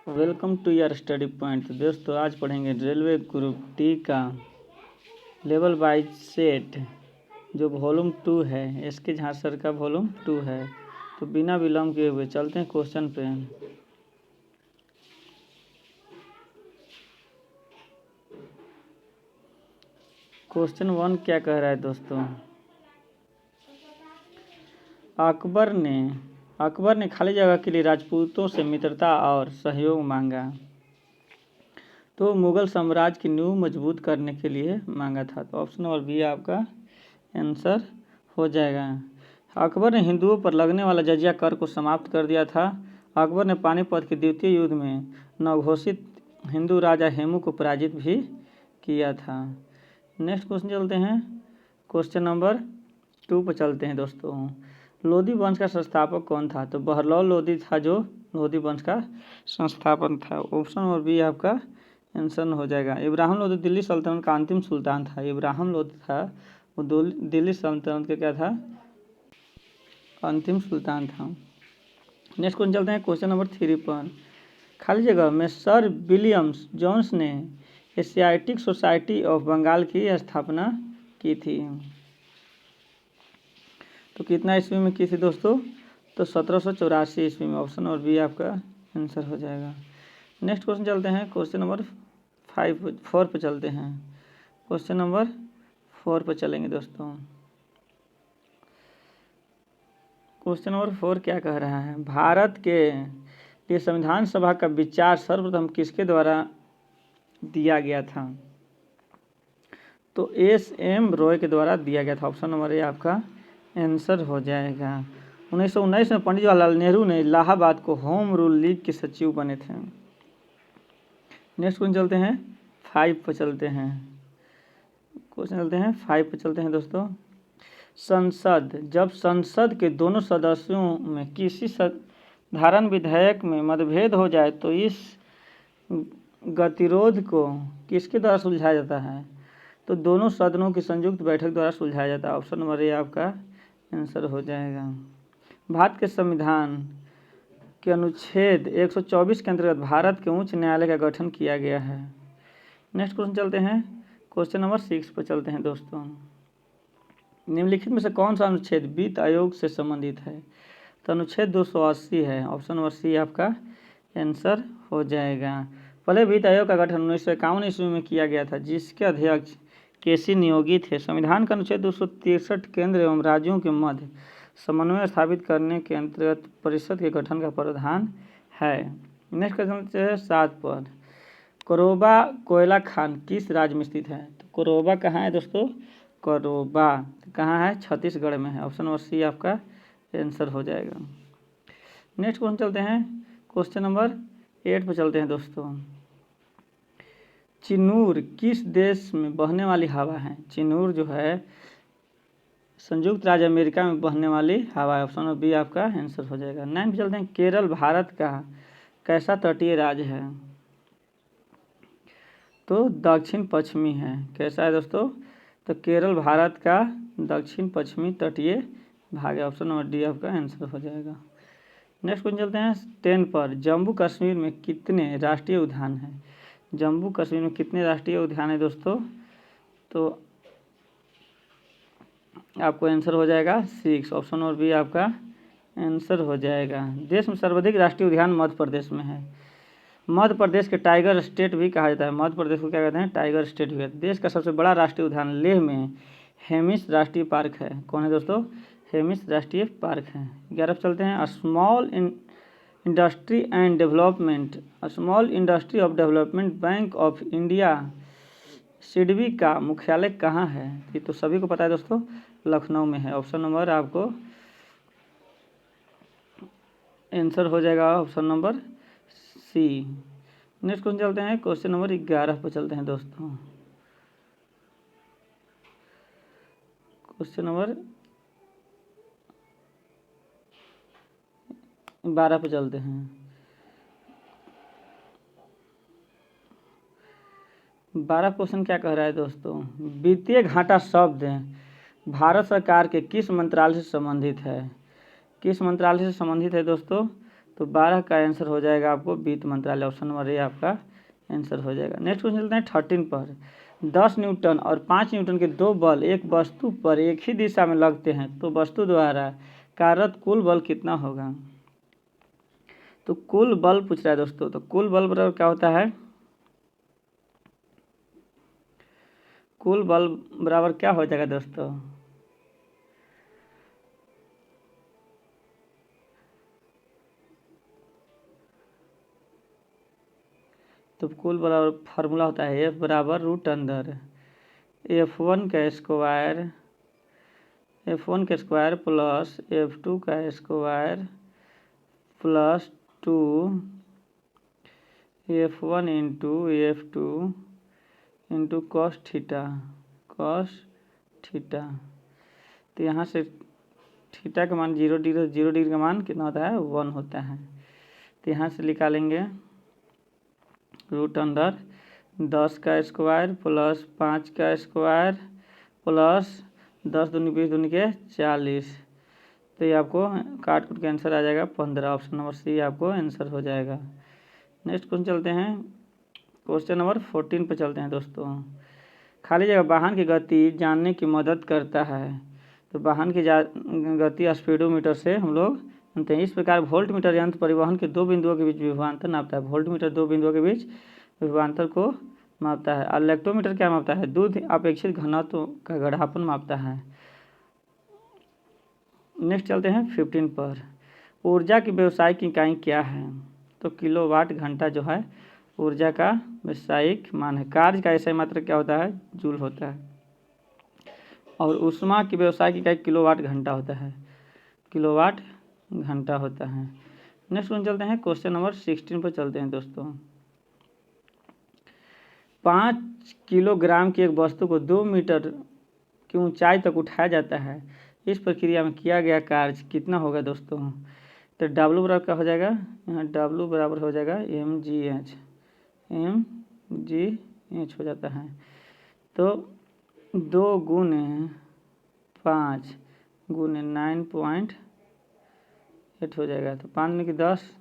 Welcome to your study point. दोस्तों आज पढ़ेंगे रेलवे ग्रुप डी का लेवल वाइज सेट जो वॉल्यूम 2 है, इसके झांसर का वॉल्यूम 2 है। तो बिना विलम्ब किए हुए चलते हैं क्वेश्चन पे। क्वेश्चन 1 क्या कह रहा है दोस्तों? अकबर ने खाली जगह के लिए राजपूतों से मित्रता और सहयोग मांगा, तो मुगल साम्राज्य की नींव मजबूत करने के लिए मांगा था। तो ऑप्शन नंबर बी आपका आंसर हो जाएगा। अकबर ने हिंदुओं पर लगने वाला जजिया कर को समाप्त कर दिया था। अकबर ने पानीपत के द्वितीय युद्ध में नवघोषित हिंदू राजा हेमू को पराजित भी किया था। नेक्स्ट क्वेश्चन चलते हैं, क्वेश्चन नंबर 2 पर चलते हैं दोस्तों। लोधी वंश का संस्थापक कौन था? तो बहरौल लोधी था जो लोधी वंश का संस्थापक था। ऑप्शन नंबर बी आपका आंसर हो जाएगा। इब्राहिम लोधी दिल्ली सल्तनत का अंतिम सुल्तान था। इब्राहिम लोधी था वो दिल्ली सल्तनत का क्या था? अंतिम सुल्तान था। नेक्स्ट क्वेश्चन चलते हैं क्वेश्चन नंबर 3 पर। खाली जगह में सर विलियम्स जोन्स ने एशियाटिक सोसाइटी ऑफ बंगाल की स्थापना की थी। तो कितना ईस्वी में की थी दोस्तों? तो 1784 ईस्वी में। ऑप्शन नंबर बी आपका आंसर हो जाएगा। नेक्स्ट क्वेश्चन चलते हैं क्वेश्चन नंबर 4 पे चलते हैं। क्वेश्चन नंबर 4 पे चलेंगे दोस्तों। क्वेश्चन नंबर 4 क्या कह रहा है? भारत के लिए संविधान सभा का विचार सर्वप्रथम किसके द्वारा दिया गया था? तो एस.एम. रॉय के द्वारा दिया गया था। ऑप्शन नंबर ए आपका आंसर हो जाएगा। 1919 में पंडित जवाहरलाल नेहरू ने इलाहाबाद को होम रूल लीग के सचिव बने थे। नेक्स्ट क्वेश्चन चलते हैं 5 पर चलते हैं। क्वेश्चन चलते हैं 5 पर चलते हैं दोस्तों। जब संसद के दोनों सदस्यों में किसी साधारण विधेयक में मतभेद हो जाए तो इस गतिरोध को किसके द्वारा सुलझाया जाता है? तो दोनों सदनों की संयुक्त बैठक द्वारा सुलझाया जाता है। ऑप्शन नंबर ए आपका आंसर हो जाएगा। भारत के संविधान के अनुच्छेद 124 के अंतर्गत भारत के उच्च न्यायालय का गठन किया गया है। नेक्स्ट क्वेश्चन चलते हैं क्वेश्चन नंबर 6 पर चलते हैं दोस्तों। निम्नलिखित में से कौन सा अनुच्छेद वित्त आयोग से संबंधित है? तो अनुच्छेद 280 है। ऑप्शन नंबर सी आपका आंसर हो जाएगा। पहले वित्त आयोग का गठन 1951 ईस्वी में किया गया था, जिसके अध्यक्ष केसी नियोगी थे। संविधान का अनुच्छेद 263 केंद्र एवं राज्यों के मध्य समन्वय स्थापित करने के अंतर्गत परिषद के गठन का प्रावधान है। नेक्स्ट क्वेश्चन है 7 पर। कोरोबा कोयला खान किस राज्य में स्थित है? तो कोरोबा कहाँ है दोस्तों? कोरोबा कहाँ है? छत्तीसगढ़ में है। ऑप्शन नंबर सी आपका आंसर हो जाएगा। नेक्स्ट क्वेश्चन चलते हैं क्वेश्चन नंबर 8 पर चलते हैं दोस्तों। चिनूर किस देश में बहने वाली हवा है? चिनूर जो है संयुक्त राज्य अमेरिका में बहने वाली हवा है। ऑप्शन नंबर बी आपका आंसर हो जाएगा। 9 पे चलते हैं। केरल भारत का कैसा तटीय राज्य है? तो दक्षिण पश्चिमी है। कैसा है दोस्तों? तो केरल भारत का दक्षिण पश्चिमी तटीय भाग है। ऑप्शन नंबर डी आपका आंसर हो जाएगा। नेक्स्ट क्वेश्चन चलते हैं 10 पर। जम्मू कश्मीर में कितने राष्ट्रीय उद्यान हैं? जम्मू कश्मीर में कितने राष्ट्रीय उद्यान है दोस्तों? तो आपको आंसर हो जाएगा 6। ऑप्शन नंबर बी आपका आंसर हो जाएगा। देश में सर्वाधिक राष्ट्रीय उद्यान मध्य प्रदेश में है। मध्य प्रदेश के टाइगर स्टेट भी कहा जाता है। मध्य प्रदेश को क्या कहते हैं? टाइगर स्टेट भी कहते हैं। देश का सबसे बड़ा राष्ट्रीय उद्यान लेह में हेमिस राष्ट्रीय पार्क है। कौन है दोस्तों? हेमिस राष्ट्रीय पार्क है। 11 पर चलते हैं। Small industry of development bank of India SIDBI का मुख्यालय कहाँ है? ये तो सभी को पता है दोस्तों, लखनऊ में है। ऑप्शन नंबर आपको आंसर हो जाएगा option number C. Next question चलते हैं क्वेश्चन नंबर 11 पर चलते हैं दोस्तों। क्वेश्चन नंबर 12 पर चलते हैं। 12 क्वेश्चन क्या कह रहा है दोस्तों? वित्तीय घाटा शब्द भारत सरकार के किस मंत्रालय से संबंधित है? किस मंत्रालय से संबंधित है दोस्तों? तो 12 का आंसर हो जाएगा आपको वित्त मंत्रालय। ऑप्शन नंबर ए आपका आंसर हो जाएगा। नेक्स्ट क्वेश्चन चलते हैं 13 पर। 10 न्यूटन और 5 न्यूटन के दो बल एक वस्तु पर एक ही दिशा में लगते हैं तो वस्तु द्वारा कार्यरत कुल बल कितना होगा। तो कुल बल पूछ रहा है दोस्तों, तो कुल बल बराबर क्या होता है, कुल बल बराबर क्या हो जाएगा दोस्तों, तो कुल बराबर फार्मूला होता है एफ बराबर रूट अंदर F1 का स्क्वायर प्लस F2 का square plus 2 F1 into F2 into cos theta. तो यहाँ से थीटा का मान 0 डिग्री का मान कितना होता है 1 होता है। तो यहाँ से निकालेंगे रूट अंदर 10 का स्क्वायर प्लस 5 का स्क्वायर प्लस 10 दूनी 20 दूनी के 40। तो ये आपको काट कूट के आंसर आ जाएगा 15। ऑप्शन नंबर सी आपको आंसर हो जाएगा। नेक्स्ट क्वेश्चन चलते हैं क्वेश्चन नंबर 14 पे चलते हैं दोस्तों। खाली जगह वाहन की गति जानने की मदद करता है। तो वाहन की गति स्पीडोमीटर से हम लोग जानते हैं। इस प्रकार वोल्ट मीटर यंत्र परिवहन के दो बिंदुओं के बीच विभवांतर नापता है। वोल्ट मीटर दो बिंदुओं के बीच विभवांतर को मापता है। और लेक्टोमीटर क्या मापता है, दूध अपेक्षित घनत्व का गाढ़ापन मापता है। नेक्स्ट चलते हैं 15 पर। ऊर्जा की व्यावसायिक इकाई क्या है। तो किलोवाट घंटा जो है ऊर्जा का व्यावसायिक मान है। कार्य का ऐसा मात्रा क्या होता है, जूल होता है। और ऊष्मा की व्यावसायिक इकाई किलोवाट घंटा होता है, किलोवाट घंटा होता है। नेक्स्ट क्वेश्चन चलते हैं क्वेश्चन नंबर 16 पर चलते हैं दोस्तों। 5 किलोग्राम की एक वस्तु को 2 मीटर की ऊंचाई तक उठाया जाता है। इस प्रक्रिया में किया गया कार्य कितना होगा दोस्तों। तो W बराबर क्या हो जाएगा, यहाँ W बराबर हो जाएगा mgh हो जाता है। तो 2 गुने 5 गुने 9.8 हो जाएगा। तो 5 में की 10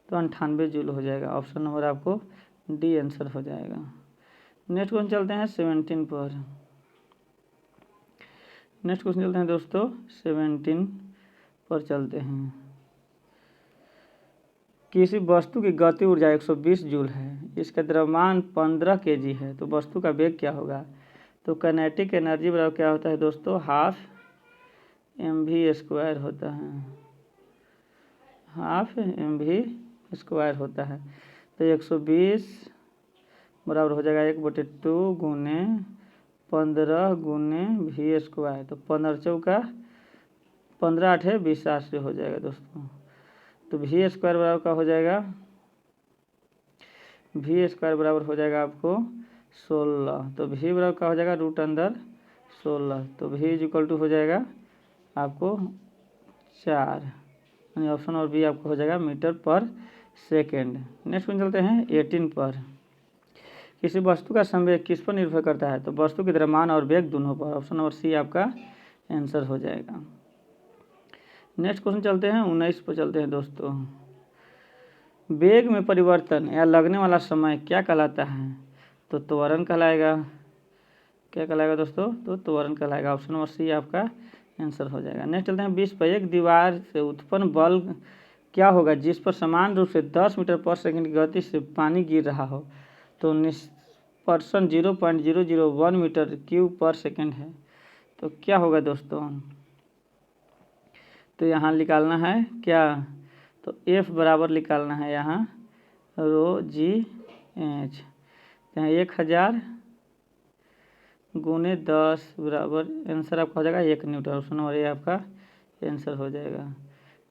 तो 98 जूल हो जाएगा। ऑप्शन नंबर आपको डी आंसर हो जाएगा। नेक्स्ट क्वेश्चन चलते हैं 17 पर। नेक्स्ट क्वेश्चन चलते हैं दोस्तों 17 पर चलते हैं। किसी वस्तु की गति ऊर्जा 120 जूल है, इसका द्रव्यमान 15 kg है, तो वस्तु का वेग क्या होगा। तो काइनेटिक एनर्जी बराबर क्या होता है दोस्तों, हाफ mv² होता है, हाफ mv² होता है। तो 120 बराबर हो जाएगा 1/2 गुने 15 गुने v²। तो 15 चौका 15 8 20 से हो जाएगा दोस्तों। तो v² बराबर का हो जाएगा, v² बराबर हो जाएगा आपको 16। तो v बराबर का हो जाएगा रूट अंदर 16। तो v इक्वल टू हो जाएगा आपको 4, यानी ऑप्शन और बी आपको हो जाएगा मीटर पर सेकेंड। नेक्स्ट क्वेश्चन चलते हैं 18 पर। किसी वस्तु का संवेग किस पर निर्भर करता है। तो वस्तु के द्रव्यमान और वेग दोनों पर। ऑप्शन नंबर सी आपका आंसर हो जाएगा। नेक्स्ट क्वेश्चन चलते हैं 19 पर चलते हैं दोस्तों। वेग में परिवर्तन या लगने वाला समय क्या कहलाता है। तो त्वरण कहलाएगा। क्या कहलाएगा दोस्तों, तो त्वरण कहलाएगा। ऑप्शन नंबर सी आपका आंसर हो जाएगा। नेक्स्ट चलते हैं 20 पर। एक दीवार से उत्पन्न बल क्या होगा जिस पर समान रूप से 10 मीटर पर सेकंड की गति से पानी गिर रहा हो। तो निष्पर्शन 0.001 मीटर क्यूब पर सेकंड है। तो क्या होगा दोस्तों, तो यहाँ निकालना है क्या, तो F बराबर निकालना है यहाँ ρgh। यहाँ 1000 गुने 10 बराबर आंसर आपका हो जाएगा 1 न्यूटन। ऑप्शन नंबर ए आपका आंसर हो जाएगा।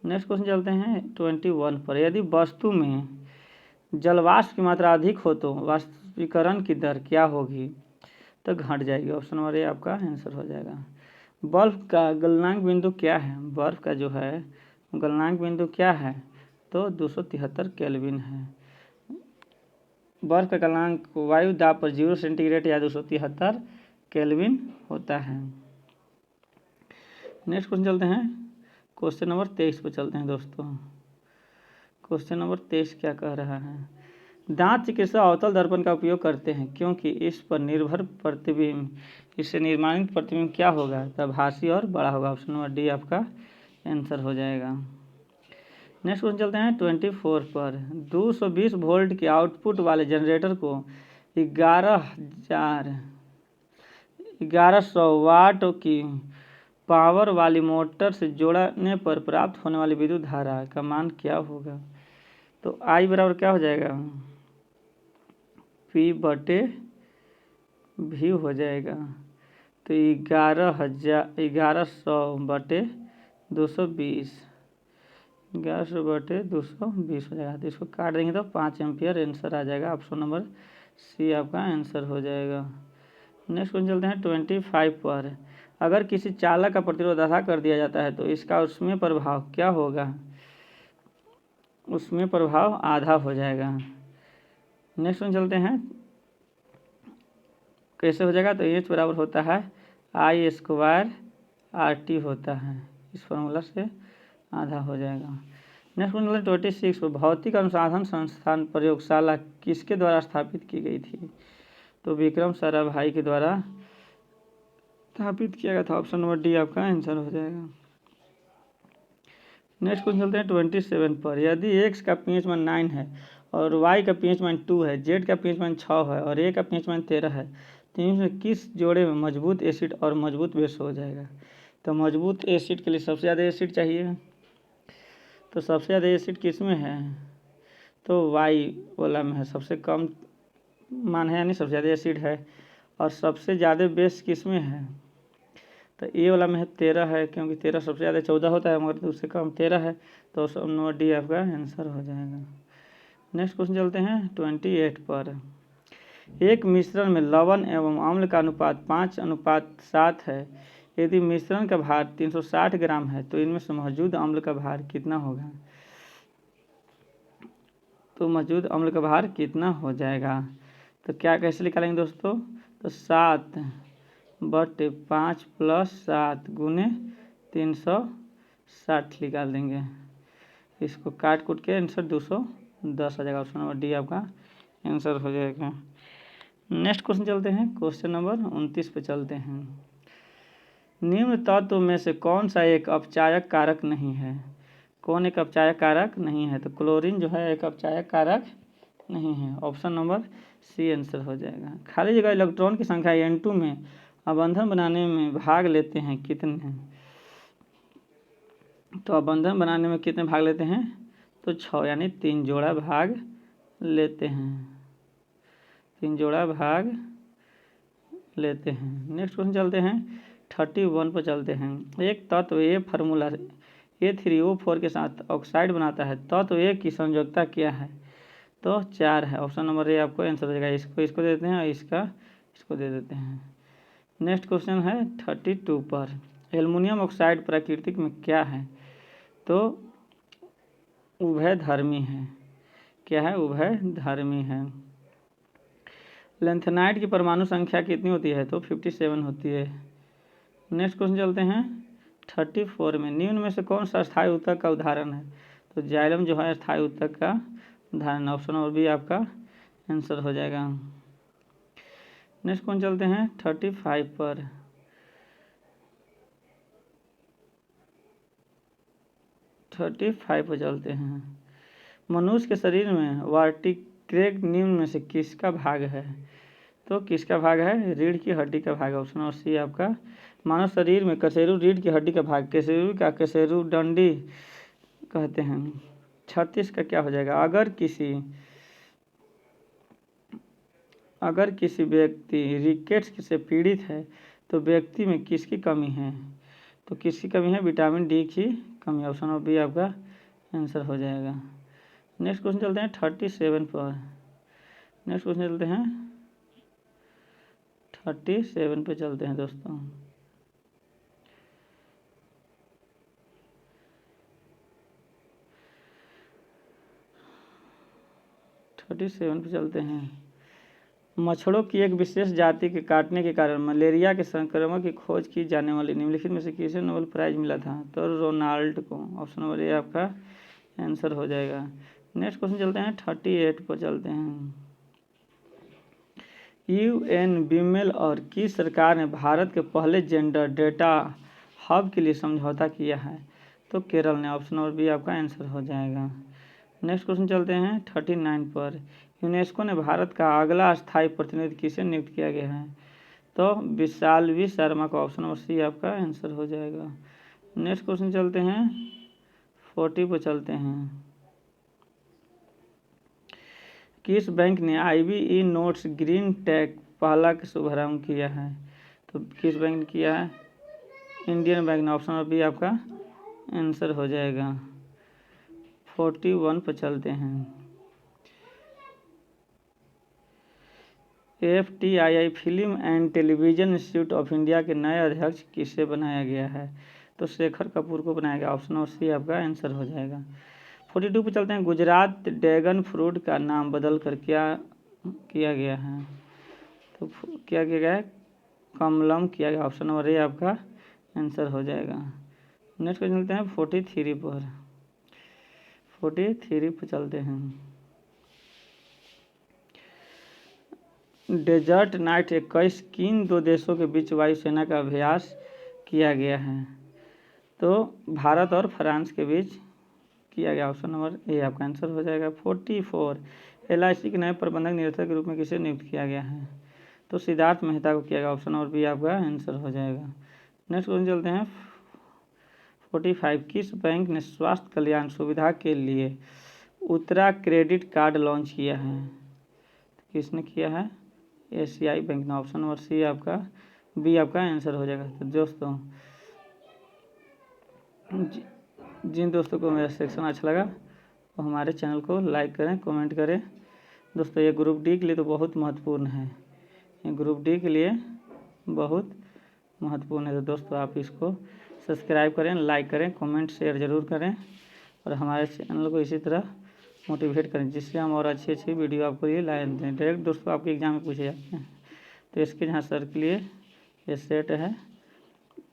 नेक्स्ट क्वेश्चन चलते हैं 21 पर। यदि वस्तु में जलवाष्प की मात्रा अधिक हो तो वाष्पीकरण की दर क्या होगी। तो घट जाएगी। ऑप्शन नंबर ए आपका आंसर हो जाएगा। बर्फ का गलनांक बिंदु क्या है। बर्फ का जो है गलनांक बिंदु क्या है, तो 273 केल्विन है। बर्फ का गलनांक वायु दाब पर 0 सेंटीग्रेड या 273 केल्विन होता है। नेक्स्ट क्वेश्चन चलते हैं क्वेश्चन नंबर 23 पर चलते हैं दोस्तों। क्वेश्चन नंबर 23 क्या कह रहा है? दांत चिकित्सा अवतल दर्पण का उपयोग करते हैं क्योंकि इस पर निर्भर प्रतिबिंब, इससे निर्माणित प्रतिबिंब क्या होगा? प्रभासी और बड़ा होगा। ऑप्शन नंबर डी आपका आंसर हो जाएगा। नेक्स्ट क्वेश्चन चलते हैं 24 पर। 220 वोल्ट के आउटपुट वाले जनरेटर को 1100 वाट की पावर वाली मोटर से जोड़ने पर प्राप्त होने वाली विद्युत धारा का मान क्या होगा? तो आई बराबर क्या हो जाएगा? P बटे भी हो जाएगा। तो 1100 बटे 220, 1100 बटे 220 हो जाएगा। तो इसको काट देंगे तो 5 एम्पियर आंसर आ जाएगा। ऑप्शन नंबर सी आपका आंसर हो जाएगा। नेक्स्ट क्वेश्चन चलते हैं 25 पर। अगर किसी चालक का प्रतिरोध आधा कर दिया जाता है तो इसका उसमें प्रभाव क्या होगा? उसमें प्रभाव आधा हो जाएगा। नेक्स्ट क्वेश्चन चलते हैं, कैसे हो जाएगा? तो एच बराबर होता है आई स्क्वायर आर टी होता है, इस फॉर्मूला से आधा हो जाएगा। नेक्स्ट क्वेश्चन 26 पर। भौतिक अनुसंधान संस्थान प्रयोगशाला किसके द्वारा स्थापित की गई थी? तो विक्रम साराभाई के द्वारा स्थापित किया गया था। ऑप्शन नंबर डी आपका आंसर हो जाएगा। नेक्स्ट क्वेश्चन चलते हैं 27 पर। यदि एक्स का पीएच मान 9 है और वाई का पीएच मान 2 है, जेड का पीएच मान 6 है और ए का पीएच मान 13 है, तो इनमें किस जोड़े में मजबूत एसिड और मजबूत बेस हो जाएगा? तो मजबूत एसिड के लिए सबसे ज़्यादा एसिड चाहिए, तो सबसे ज़्यादा एसिड किस में है? तो वाई वाला में है। सबसे कम मान है यानी सबसे ज़्यादा एसिड है। और सबसे ज़्यादा बेस किस में है? तो ए वाला में है 13 है, क्योंकि 13 सबसे ज़्यादा 14 होता है मगर उससे कम 13 है। तो ऑप्शन नंबर डी आपका आंसर हो जाएगा। नेक्स्ट क्वेश्चन चलते हैं 28 पर। एक मिश्रण में लवण एवं अम्ल का अनुपात 5:7 है। यदि मिश्रण का भार 360 ग्राम है तो इनमें से मौजूद अम्ल का भार कितना होगा? तो मौजूद अम्ल का भार कितना हो जाएगा? तो क्या कैसे निकालेंगे दोस्तों? तो 7/5 + 7 गुने 360 निकाल देंगे। इसको काट कूट के आंसर 210 आ जाएगा। ऑप्शन नंबर डी आपका आंसर हो जाएगा। नेक्स्ट क्वेश्चन चलते हैं, क्वेश्चन नंबर 29 पे चलते हैं। निम्न तत्व में से कौन सा एक अपचायक कारक नहीं है? कौन एक अपचायक कारक नहीं है? तो क्लोरीन जो है एक अपचायक कारक नहीं है। ऑप्शन नंबर सी आंसर हो जाएगा। खाली जगह इलेक्ट्रॉन की संख्या N2 में अबंधन बनाने में भाग लेते हैं कितने? तो अबंधन बनाने में कितने भाग लेते हैं? तो 6 यानी 3 जोड़ा भाग लेते हैं। 3 जोड़ा भाग लेते हैं। नेक्स्ट क्वेश्चन चलते हैं 31 पर चलते हैं। एक तत्व ए फार्मूला A3O4 के साथ ऑक्साइड बनाता है। तत्व ए की संयोजकता क्या है? तो 4 है। ऑप्शन नंबर ए आपको आंसर हो जाएगा। इसको दे देते हैं और इसको दे देते हैं। नेक्स्ट क्वेश्चन है 32 पर। एल्युमिनियम ऑक्साइड प्राकृतिक में क्या है? तो उभयधर्मी है। क्या है? उभयधर्मी है। लेंथेनाइट की परमाणु संख्या कितनी होती है? तो 57 होती है। नेक्स्ट क्वेश्चन चलते हैं 34 में। निम्न में से कौन सा स्थायी ऊतक का उदाहरण है? तो जाइलम जो है स्थायी ऊतक का उदाहरण। ऑप्शन नंबर बी आपका आंसर हो जाएगा। नेक्स्ट क्वेश्चन चलते हैं 35 पर। 35 पर चलते हैं। मनुष्य के शरीर में वर्टिब्रेट निम्न में से किसका भाग है? तो किसका भाग है? रीढ़ की हड्डी का भाग। ऑप्शन नंबर सी आपका। मानव शरीर में कशेरु रीढ़ की हड्डी का भाग कशेरु डंडी कहते हैं। 36 का क्या हो जाएगा? अगर किसी व्यक्ति रिकेट्स से पीड़ित है तो व्यक्ति में किसकी कमी है? तो किसकी कमी है? विटामिन डी की कमी। ऑप्शन नंबर बी आपका आंसर हो जाएगा। नेक्स्ट क्वेश्चन चलते हैं 37 पर। नेक्स्ट क्वेश्चन चलते हैं 37 पे चलते हैं दोस्तों। मच्छरों की एक विशेष जाति के काटने के कारण मलेरिया के संक्रमण की खोज की जाने वाली निम्नलिखित में से किसे नोबेल प्राइज मिला था? तो रोनाल्ड को। ऑप्शन नंबर ए आपका आंसर हो जाएगा। नेक्स्ट क्वेश्चन चलते हैं 38 पर चलते हैं। UN विमेल और की सरकार ने भारत के पहले जेंडर डेटा हब के लिए समझौता किया है? तो केरल ने। ऑप्शन नंबर बी आपका आंसर हो जाएगा। नेक्स्ट क्वेश्चन चलते हैं 39 पर। यूनेस्को ने भारत का अगला स्थायी प्रतिनिधि किसे नियुक्त किया गया है? तो विशालवी शर्मा का। ऑप्शन नंबर सी आपका आंसर हो जाएगा। नेक्स्ट क्वेश्चन चलते हैं 40 पर चलते हैं। किस बैंक ने IBE नोट्स ग्रीन टेक पहला का शुभारंभ किया है? तो किस बैंक ने किया है? इंडियन बैंक ने। ऑप्शन नंबर बी आपका आंसर हो जाएगा। 41 पर चलते हैं। FTII film and television institute of India के नए अध्यक्ष किसे बनाया गया है? तो शेखर कपूर को बनाया गया। ऑप्शन नंबर सी आपका आंसर हो जाएगा। 42 पर चलते हैं। गुजरात ड्रैगन फ्रूट का नाम बदल कर क्या किया गया है? तो क्या किया गया है? कमलम किया गया। ऑप्शन नंबर ए आपका आंसर हो जाएगा। नेक्स्ट क्वेश्चन चलते हैं 43 पर। 43 पर चलते हैं। डेजर्ट नाइट 21 किन दो देशों के बीच वायुसेना का अभ्यास किया गया है? तो भारत और फ्रांस के बीच किया गया। ऑप्शन नंबर ए आपका आंसर हो जाएगा। 44 LIC के नए प्रबंधक निदेशक के रूप में किसे नियुक्त किया गया है? तो सिद्धार्थ मेहता को किया गया। ऑप्शन नंबर बी आपका आंसर हो जाएगा। नेक्स्ट क्वेश्चन चलते हैं 45। किस बैंक ने स्वास्थ्य कल्याण सुविधा के लिए उत्तरा क्रेडिट कार्ड लॉन्च किया है? किसने किया है? ACI बैंक ने। ऑप्शन नंबर सी आपका बी आपका आंसर हो जाएगा। तो दोस्तों जिन दोस्तों को मेरा सेक्शन अच्छा लगा वो हमारे चैनल को लाइक करें, कमेंट करें। दोस्तों ये ग्रुप डी के लिए तो बहुत महत्वपूर्ण है। ये ग्रुप डी के लिए बहुत महत्वपूर्ण है। तो दोस्तों आप इसको सब्सक्राइब करें, लाइक करें, कमेंट शेयर ज़रूर करें और हमारे चैनल को इसी तरह मोटिवेट करें जिससे हम और अच्छी अच्छी वीडियो आपको ये लाए दें। डायरेक्ट दोस्तों आपके एग्जाम में पूछे जाते हैं। तो इसके जहाँ सर के लिए ये सेट है।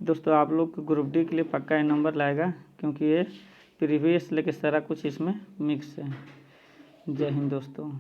दोस्तों आप लोग को ग्रुप डी के लिए पक्का ये नंबर लाएगा क्योंकि ये प्रीवियस लेके सारा कुछ इसमें मिक्स है। जय हिंद दोस्तों।